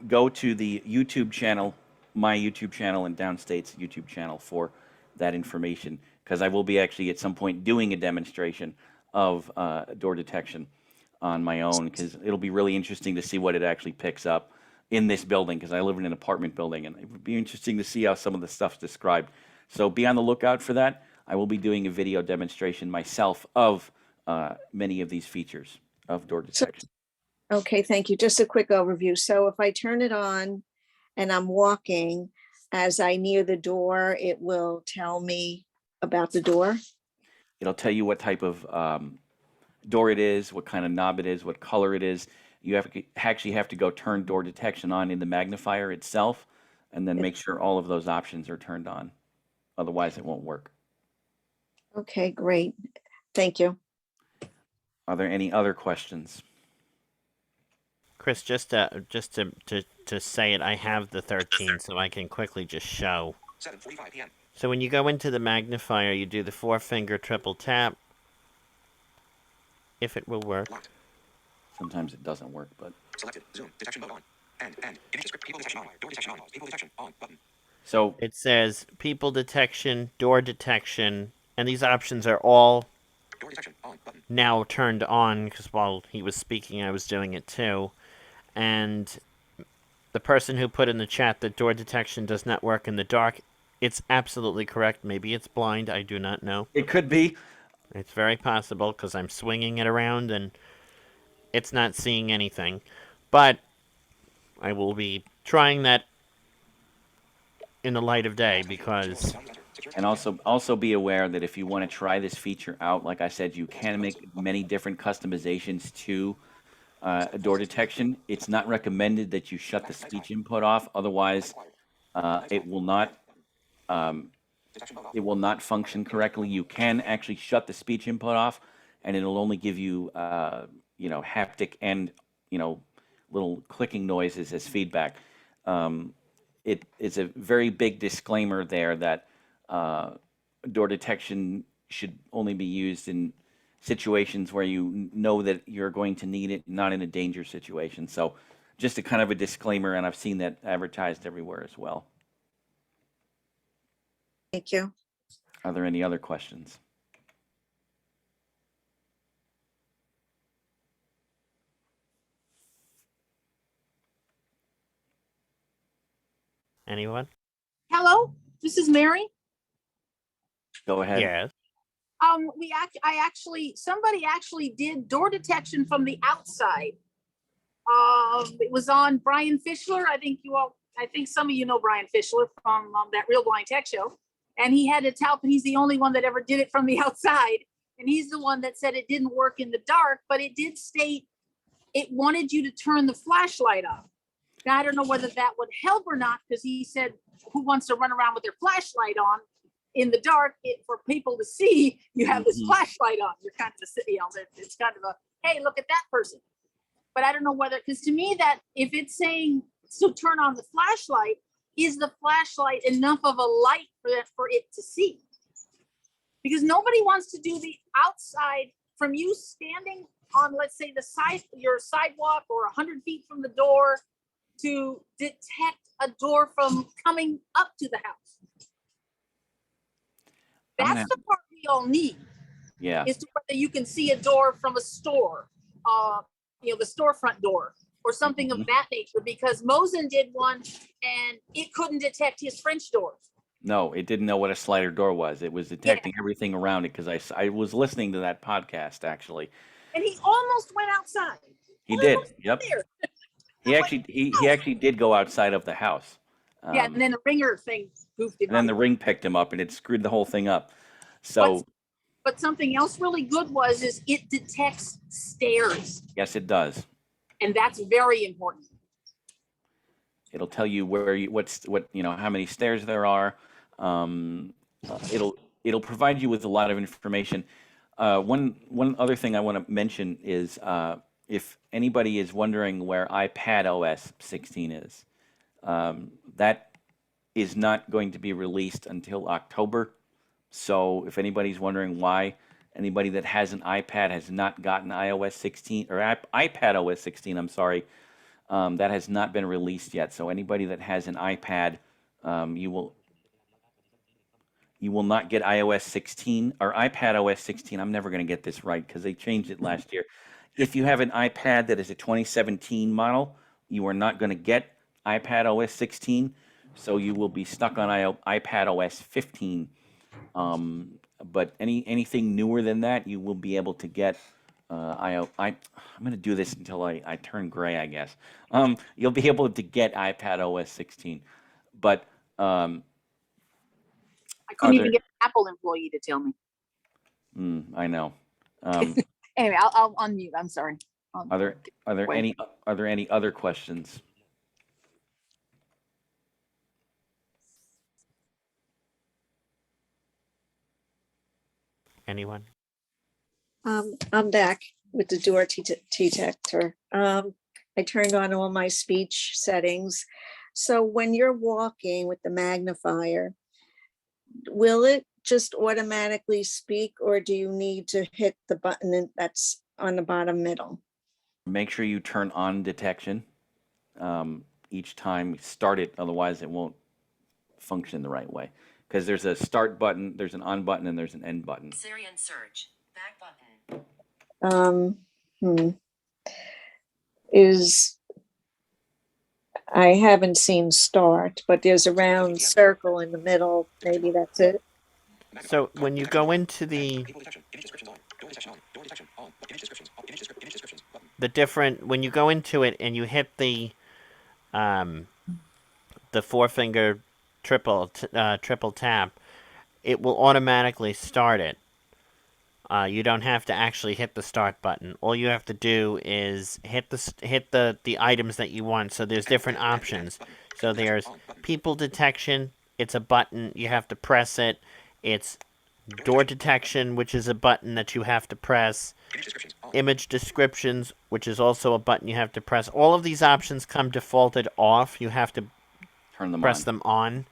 go to the YouTube channel, my YouTube channel, and Downstate's YouTube channel for that information, because I will be actually at some point doing a demonstration of door detection on my own, because it'll be really interesting to see what it actually picks up in this building, because I live in an apartment building, and it would be interesting to see how some of the stuff's described. So be on the lookout for that. I will be doing a video demonstration myself of many of these features of door detection. Okay, thank you. Just a quick overview. So if I turn it on and I'm walking, as I near the door, it will tell me about the door? It'll tell you what type of door it is, what kind of knob it is, what color it is. You actually have to go turn door detection on in the magnifier itself, and then make sure all of those options are turned on. Otherwise, it won't work. Okay, great. Thank you. Are there any other questions? Chris, just to say it, I have the 13, so I can quickly just show. 7:45 p.m. So when you go into the magnifier, you do the 4-finger triple tap. If it will work. Locked. Sometimes it doesn't work, but Selected. Zoom. Detection mode on. End. Image script. People detection on. Door detection on. People detection on. Button. so It says people detection, door detection, and these options are all Door detection on. Button. now turned on because while he was speaking, I was doing it too. And the person who put in the chat that door detection does not work in the dark, it's absolutely correct. Maybe it's blind. I do not know. it could be. It's very possible because I'm swinging it around and it's not seeing anything. But I will be trying that in the light of day because And also be aware that if you want to try this feature out, like I said, you can make many different customizations to door detection. It's not recommended that you shut the speech input off. Otherwise, it will not function correctly. You can actually shut the speech input off, and it'll only give you haptic and little clicking noises as feedback. It is a very big disclaimer there that door detection should only be used in situations where you know that you're going to need it, not in a danger situation. So just a kind of a disclaimer, and I've seen that advertised everywhere as well. Thank you. Are there any other questions? anyone? Hello, this is Mary. Go ahead. Yes. Somebody actually did door detection from the outside. It was on Brian Fischler. I think some of you know Brian Fischler from that Real Blind Tech Show. And he had to tell, he's the only one that ever did it from the outside. And he's the one that said it didn't work in the dark, but it did state it wanted you to turn the flashlight on. Now, I don't know whether that would help or not, because he said, who wants to run around with their flashlight on in the dark for people to see you have this flashlight on? You're kind of, it's kind of a, hey, look at that person. But I don't know whether, because to me that if it's saying to turn on the flashlight, is the flashlight enough of a light for it to see? Because nobody wants to do the outside from you standing on, let's say, your sidewalk or 100 feet from the door to detect a door from coming up to the house. That's the part we all need. Yeah. Is to whether you can see a door from a store, the storefront door or something of that nature, because Mosen did one and it couldn't detect his French doors. No, it didn't know what a slider door was. It was detecting everything around it because I was listening to that podcast actually. And he almost went outside. He did. Yep. He actually did go outside of the house. And then the ringer thing goofed him And then up. the ring picked him up and it screwed the whole thing up. So. But something else really good is it detects stairs. Yes, it does. And that's very important. It'll tell you how many stairs there are. It'll provide you with a lot of information. One other thing I want to mention is if anybody is wondering where iPadOS16 is, that is not going to be released until October. So if anybody's wondering why anybody that has an iPad has not gotten iOS 16 or iPadOS 16, I'm sorry, that has not been released yet. So anybody that has an iPad, you will not get iOS 16 or iPadOS 16. I'm never going to get this right because they changed it last year. If you have an iPad that is a 2017 model, you are not going to get iPadOS 16. So you will be stuck on iPadOS 15. But anything newer than that, you will be able to get. I'm going to do this until I turn gray, I guess. You'll be able to get iPadOS 16, but I couldn't Are even there- get an Apple employee to tell me. I know. Anyway, I'll unmute. I'm sorry. Are there Wait. any other questions? Anyone? I'm back with the door detector. I turned on all my speech settings. So when you're walking with the magnifier, will it just automatically speak, or do you need to hit the button that's on the bottom middle? Make sure you turn on detection each time. Start it, otherwise it won't function the right way. Because there's a start button, there's an on button, and there's an end button. Siri and search. Back button. Is, I haven't seen start, but there's a round circle in the middle. Maybe that's it. So when you go into the People detection. Image descriptions on. Door detection on. Door detection on. Image descriptions. Image descriptions button. when you go into it and you hit the four finger triple tap, it will automatically start it. You don't have to actually hit the start button. All you have to do is hit the items that you want. So there's different options. So there's people detection. It's a button. You have to press it. It's door detection, which is a button that you have to press. Image descriptions on. Image descriptions, which is also a button you have to press. All of these options come defaulted off. You have to Turn them press on. them on.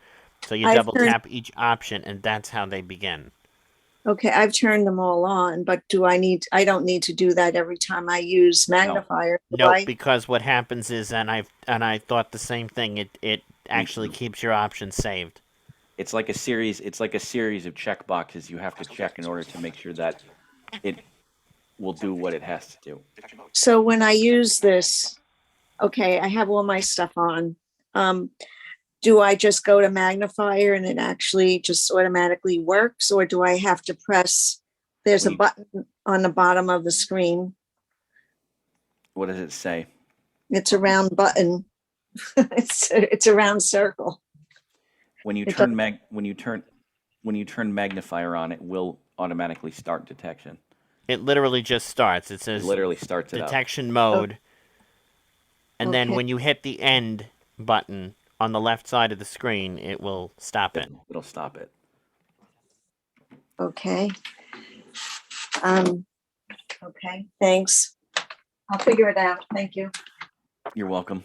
So you I've double turned- tap each option, and that's how they begin. Okay, I've turned them all on, but I don't need to do that every time I use magnifier. do Nope, I? because what happens is, and I thought the same thing. It actually keeps your options saved. It's like a series. It's like a series of check boxes you have to check in order to make sure that it will do what it has to do. Detection mode. So when I use this, okay, I have all my stuff on. Do I just go to magnifier and it actually just automatically works, or do I have to press, there's a Wait. button on the bottom of the screen. What does it say? It's a round button. It's a round circle. When you It turn magnifier on, it will automatically start detection. It literally just starts. It It says literally starts it up. detection mode, and then Okay. when you hit the end button on the left side of the screen, it will stop it. It'll stop it. Okay. Okay, thanks. I'll figure it out. Thank you. You're welcome.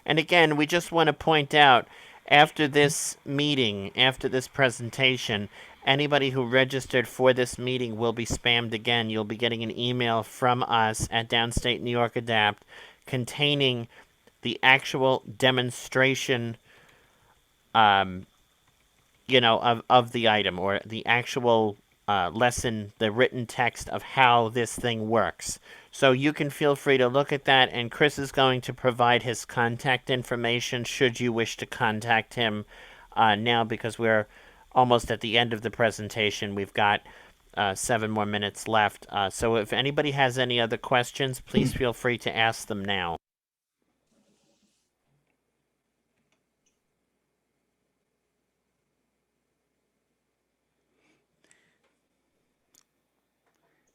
And again, we just want to point out, after this meeting, after this presentation, anybody who registered for this meeting will be spammed again. You'll be getting an email from us at Downstate New York Adapt containing the actual demonstration, of the item, or the actual lesson, the written text of how this thing works. So you can feel free to look at that, and Chris is going to provide his contact information should you wish to contact him now, because we're almost at the end of the presentation. We've got 7 more minutes left. So if anybody has any other questions, please feel free to ask them now.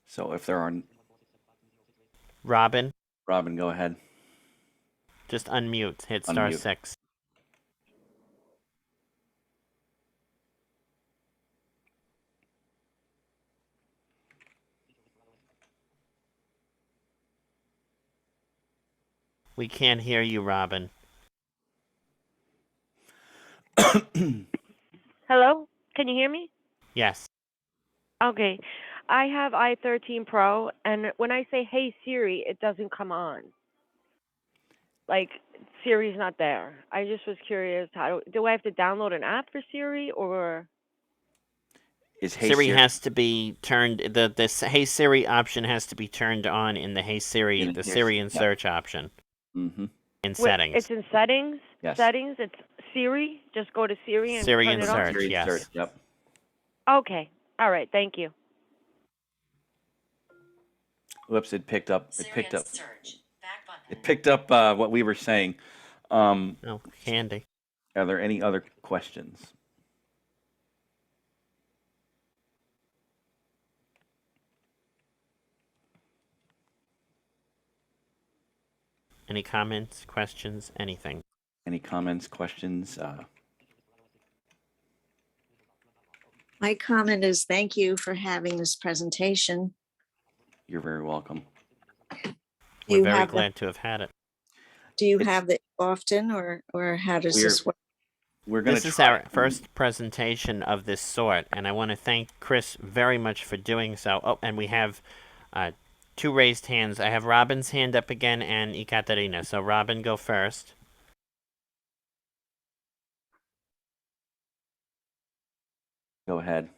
So if there are, Robin, Robin, go ahead. just unmute. Hit star Unmute. 6. We can't hear you, Robin. Hello? Can you hear me? Yes. Okay. I have i13 Pro, and when I say, hey Siri, it doesn't come on. Like, Siri's not there. I just was curious, do I have to download an app for Siri, or? Is Hey Siri has to be turned. The Hey Siri option has to be turned on in the Hey Siri, In the Hey Siri Siri, and yep. search option Mm-hmm. in Wait, settings. it's in settings? Yes. Settings? It's Siri? Just go to Siri and Siri turn and it on? search. Siri yes. search, yep. Okay. All right. Thank you. Whoops! It picked up. It Siri picked and up. search. Back button. It picked up what we were saying. Oh, handy. Are there any other questions? Any comments, questions, anything? Any comments, questions? My comment is thank you for having this presentation. You're very welcome. Do We're you very have glad to have had it. Do you It's- have it often, or how does We're this work? we're going This to is try. our first presentation of this sort, and I want to thank Chris very much for doing so. Oh, and we have 2 raised hands. I have Robin's hand up again and Ekaterina. So Robin, go first. Go ahead.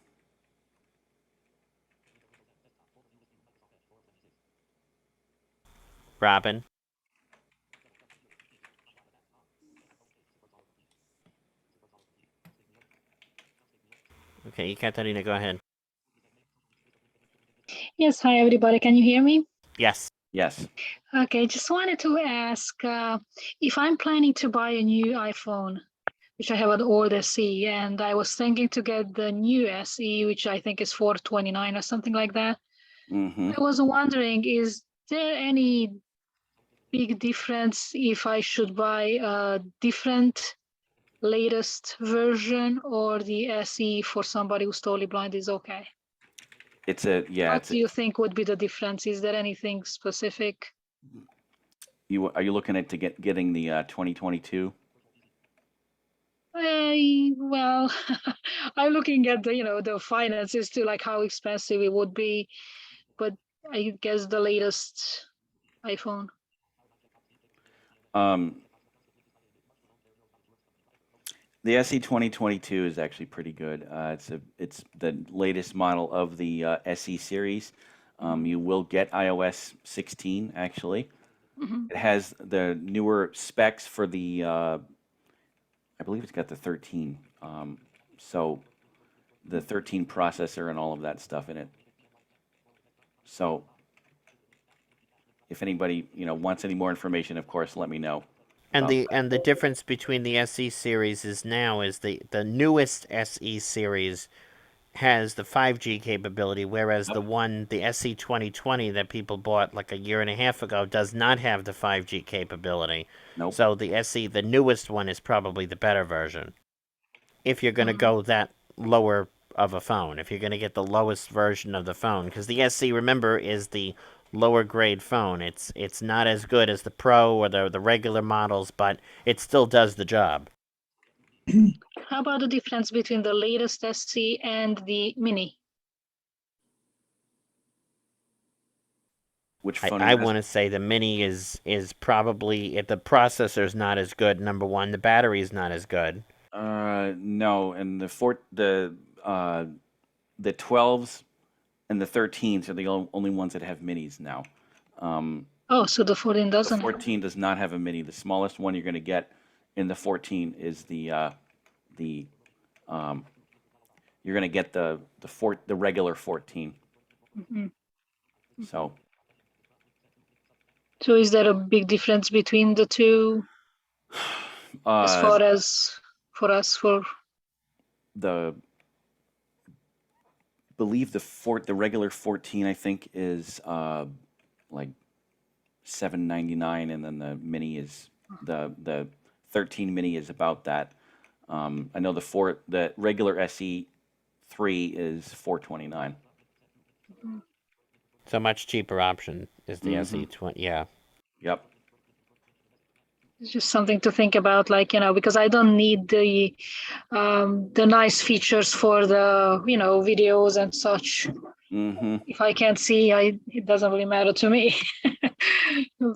Robin. Okay, Ekaterina, go ahead. Yes, hi everybody. Can you hear me? Yes. Yes. Okay, just wanted to ask if I'm planning to buy a new iPhone, which I have an old SE, and I was thinking to get the new SE, which I think is 429 or something like that. Mm-hmm. I was wondering, is there any big difference if I should buy a different latest version, or the SE for somebody who's totally blind is okay? It's a yeah. What do you think would be the difference? Is there anything specific? Are you looking at getting the 2022? Well, I'm looking at the finances too, like how expensive it would be, but I guess the latest iPhone. The SE 2022 is actually pretty good. It's the latest model of the SE series. You will get iOS 16 actually. Mhm. It has the newer specs for the I believe it's got the 13. So the 13 processor and all of that stuff in it. So if anybody wants any more information, of course, let me know. And the difference between the SE series is the newest SE series has the 5G capability, whereas the SE 2020 that people bought like a year and a half ago does not have the 5G capability. Nope. So the SE, the newest one, is probably the better version. If you're going to go that lower of a phone, if you're going to get the lowest version of the phone, because the SE, remember, is the lower grade phone. It's not as good as the Pro or the regular models, but it still does the job. How about the difference between the latest SE and the Mini? Which phone? I want to say the Mini is probably, if the processor's not as good, number one, the battery's not as good. No, and the 12s and the 13s are the only ones that have minis now. Oh, so the 14 The doesn't. 14 does not have a mini. The smallest one you're going to get in the 14 is you're going to get the regular 14. Mhm. So So is there a big difference between the two as far as for us for? the believe the regular 14 I think is like $7.99, and then the mini is the 13 mini is about that. I know the regular SE 3 is $429. So much cheaper option is the SE 20. Yeah. Yep. It's just something to think about, like, because I don't need the nice features for the videos and such. If I can't see, it doesn't really matter to me.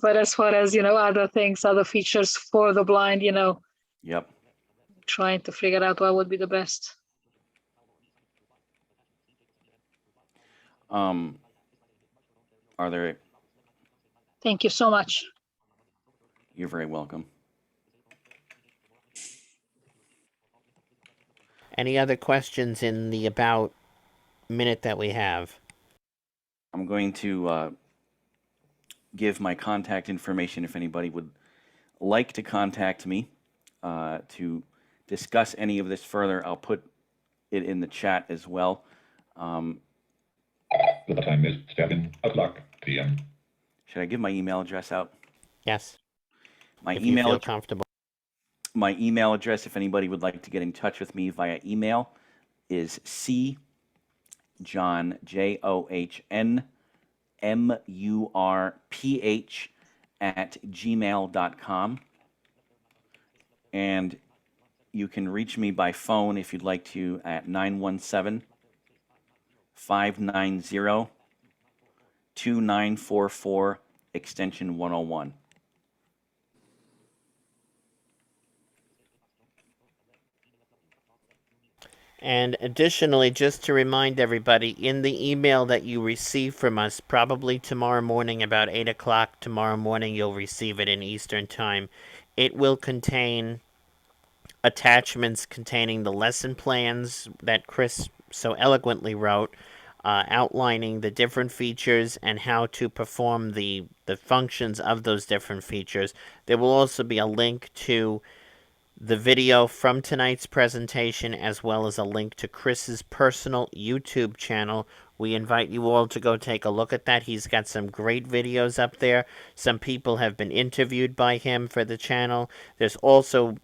But as far as other things, other features for the blind, Yep. trying to figure out what would be the best. Are there? Thank you so much. You're very welcome. Any other questions in the about minute that we have? I'm going to give my contact information if anybody would like to contact me to discuss any of this further. I'll put it in the chat as well. The time is 7 o'clock p.m. Should I give my email address out? Yes. My if you email feel address. comfortable. My email address, if anybody would like to get in touch with me via email, is cjohn, JOHNMURPH @gmail.com. And you can reach me by phone if you'd like to at 917-590-2944, extension 101. And additionally, just to remind everybody, in the email that you receive from us, probably tomorrow morning about 8 o'clock tomorrow morning, you'll receive it in Eastern Time. It will contain attachments containing the lesson plans that Chris so eloquently wrote, outlining the different features and how to perform the functions of those different features. There will also be a link to the video from tonight's presentation, as well as a link to Chris's personal YouTube channel. We invite you all to go take a look at that. He's got some great videos up there. Some people have been interviewed by him for the channel. There also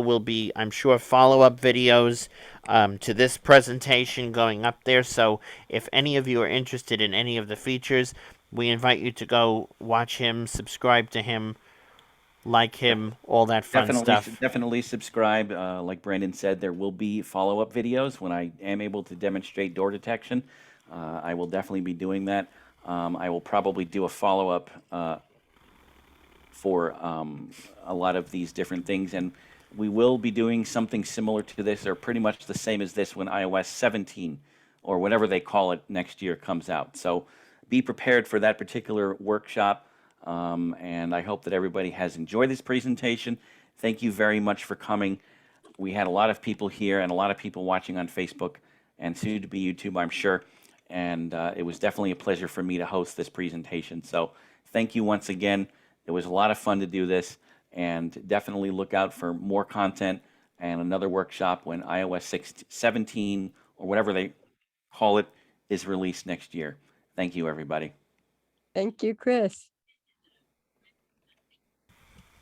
will be, I'm sure, follow-up videos to this presentation going up there. So if any of you are interested in any of the features, we invite you to go watch him, subscribe to him, like him, all that fun stuff. Definitely subscribe. Like Brandon said, there will be follow-up videos when I am able to demonstrate door detection. I will definitely be doing that. I will probably do a follow-up for a lot of these different things, and we will be doing something similar to this, or pretty much the same as this, when iOS 17 or whatever they call it next year comes out. So be prepared for that particular workshop. And I hope that everybody has enjoyed this presentation. Thank you very much for coming. We had a lot of people here and a lot of people watching on Facebook and soon to be YouTube, I'm sure. And it was definitely a pleasure for me to host this presentation. So thank you once again. It was a lot of fun to do this, and definitely look out for more content and another workshop when iOS 17 or whatever they call it is released next year. Thank you, everybody. Thank you, Chris.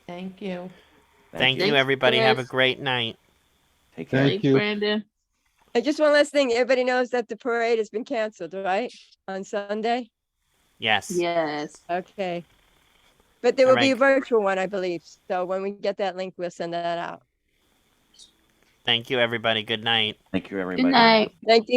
Thank you. Thank you, Thanks, everybody. Have a Chris. great night. Take care. Thank you. Brandon. And just one last thing, everybody knows that the parade has been canceled, right? On Sunday? Yes. Yes. Okay. But there All will be a right. virtual one, I believe. So when we get that link, we'll send that out. Thank you, everybody. Good night. Thank you, everybody. Good night. Thank you.